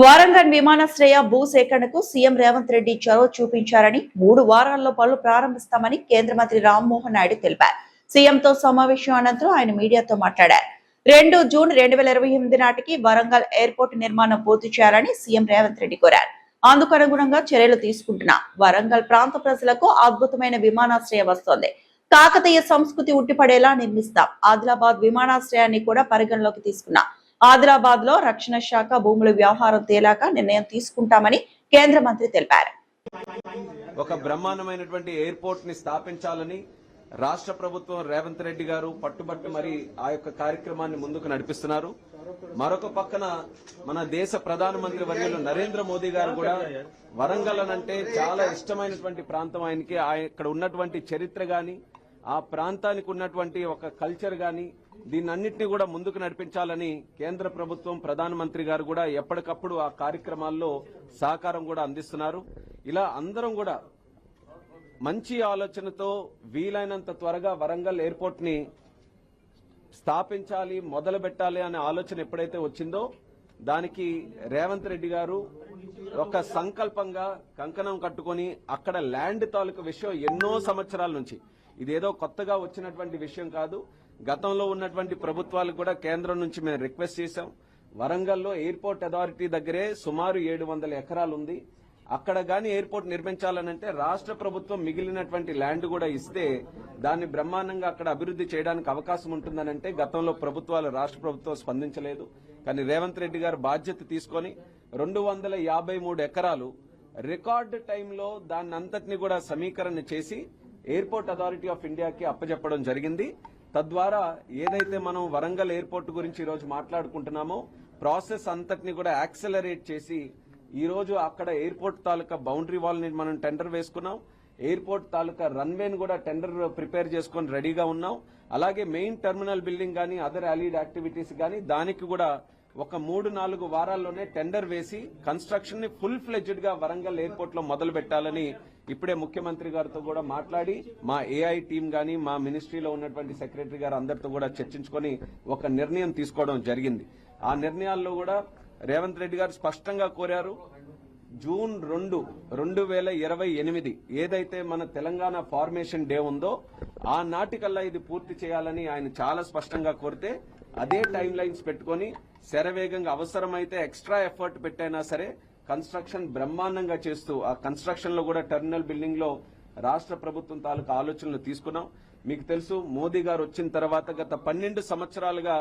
వారంగల్ విమానాశ్రయ భూసేకరణకు సీఎం రేవంత్ రెడ్డి చొరవ చూపించారని 3 వారాల్లో పనులు ప్రారంభిస్తామని కేంద్ర మంత్రి రామ్మోహన్ నాయుడు తెలిపారు. సీఎంతో సమావేశం అనంతరం ఆయన మీడియాతో మాట్లాడారు. 2 జూన్ 2028 నాటికి వరంగల్ ఎయిర్పోర్ట్ నిర్మాణం పూర్తి చేయాలని సీఎం రేవంత్ రెడ్డి కోరారు. అందుకు అనుగుణంగా చర్యలు తీసుకుంటున్నా వరంగల్ ప్రాంత ప్రజలకు అద్భుతమైన విమానాశ్రయం వస్తోంది. కాకతీయ సంస్కృతి ఉట్టిపడేలా నిర్మిస్తాం. ఆదిలాబాద్ విమానాశ్రయాన్ని కూడా పరిగణలోకి తీసుకున్నా. ఆదిలాబాద్ లో రక్షణ శాఖ భూముల వ్యవహారం తేలాక నిర్ణయం తీసుకుంటామని కేంద్ర మంత్రి తెలిపారు. ఒక బ్రహ్మాండమైనటువంటి ఎయిర్పోర్ట్ ని స్థాపించాలని రాష్ట్ర ప్రభుత్వం రేవంత్ రెడ్డి గారు పట్టుబట్టు మరి ఆ యొక్క కార్యక్రమాన్ని ముందుకు నడిపిస్తున్నారు. మరొక పక్కన మన దేశ ప్రధానమంత్రి వర్యులు నరేంద్ర మోదీ గారు కూడా వరంగల్ అంటే చాలా ఇష్టమైనటువంటి ప్రాంతం. ఆయనకి ఇక్కడ ఉన్నటువంటి చరిత్ర గాని ఆ ప్రాంతానికి ఉన్నటువంటి ఒక కల్చర్ గాని దీన్నన్నింటినీ కూడా ముందుకు నడిపించాలని కేంద్ర ప్రభుత్వం ప్రధానమంత్రి గారు కూడా ఎప్పటికప్పుడు ఆ కార్యక్రమాల్లో సహకారం కూడా అందిస్తున్నారు. ఇలా అందరం కూడా మంచి ఆలోచనతో వీలైనంత త్వరగా వరంగల్ ఎయిర్పోర్ట్ ని స్థాపించాలి, మొదలు పెట్టాలి అనే ఆలోచన ఎప్పుడైతే వచ్చిందో దానికి రేవంత్ రెడ్డి గారు ఒక సంకల్పంగా కంకణం కట్టుకొని అక్కడ ల్యాండ్ తాలూకు విషయం ఎన్నో సంవత్సరాల నుంచి, ఇదేదో కొత్తగా వచ్చినటువంటి విషయం కాదు. గతంలో ఉన్నటువంటి ప్రభుత్వాలకు కూడా కేంద్రం నుంచి మేము రిక్వెస్ట్ చేశాం. వరంగల్లో ఎయిర్పోర్ట్ అథారిటీ దగ్గరే సుమారు 700 ఎకరాలు ఉంది. అక్కడ గాని ఎయిర్పోర్ట్ నిర్మించాలనంటే రాష్ట్ర ప్రభుత్వం మిగిలినటువంటి ల్యాండ్ కూడా ఇస్తే దాన్ని బ్రహ్మాండంగా అక్కడ అభివృద్ధి చేయడానికి అవకాశం ఉంటుందనంటే గతంలో ప్రభుత్వాలు రాష్ట్ర ప్రభుత్వం స్పందించలేదు. కానీ రేవంత్ రెడ్డి గారు బాధ్యత తీసుకొని 253 ఎకరాలు రికార్డు టైంలో దాన్నంతటిని కూడా సమీకరణ చేసి ఎయిర్పోర్ట్ అథారిటీ ఆఫ్ ఇండియాకి అప్పచెప్పడం జరిగింది. తద్వారా ఏదైతే మనం వరంగల్ ఎయిర్పోర్ట్ గురించి ఈ రోజు మాట్లాడుకుంటున్నామో ప్రాసెస్ అంతటిని కూడా యాక్సెలరేట్ చేసి ఈ రోజు అక్కడ ఎయిర్పోర్ట్ తాలూకా బౌండరీ వాల్ ని మనం టెండర్ వేసుకున్నాం. ఎయిర్పోర్ట్ తాలూకా రన్వేని కూడా టెండర్ ప్రిపేర్ చేసుకుని రెడీగా ఉన్నాం. అలాగే మెయిన్ టెర్మినల్ బిల్డింగ్ గానీ అదర్ అలీడ్ యాక్టివిటీస్ గానీ దానికి కూడా ఒక 3-4 వారాల్లోనే టెండర్ వేసి కన్స్ట్రక్షన్ ని ఫుల్ ఫ్లెడ్జ్డ్ గా వరంగల్ ఎయిర్పోర్ట్ లో మొదలు పెట్టాలని ఇప్పుడే ముఖ్యమంత్రి గారితో కూడా మాట్లాడి మా ఏఐ టీం గానీ మా మినిస్ట్రీలో ఉన్నటువంటి సెక్రటరీ గారు అందరితో కూడా చర్చించుకొని ఒక నిర్ణయం తీసుకోవడం జరిగింది. ఆ నిర్ణయాల్లో కూడా రేవంత్ రెడ్డి గారు స్పష్టంగా కోరారు. జూన్ 2, 2028 ఏదైతే మన తెలంగాణ ఫార్మేషన్ డే ఉందో ఆ నాటికల్లా ఇది పూర్తి చేయాలని ఆయన చాలా స్పష్టంగా కోరితే అదే టైం లైన్స్ పెట్టుకుని శరవేగంగా అవసరమైతే ఎక్స్ట్రా ఎఫర్ట్ పెట్టైనా సరే కన్స్ట్రక్షన్ బ్రహ్మాండంగా చేస్తూ ఆ కన్స్ట్రక్షన్ లో కూడా టెర్మినల్ బిల్డింగ్ లో రాష్ట్ర ప్రభుత్వం తాలూకు ఆలోచనలు తీసుకున్నాం. మీకు తెలుసు మోదీ గారు వచ్చిన తర్వాత గత 12 సంవత్సరాలుగా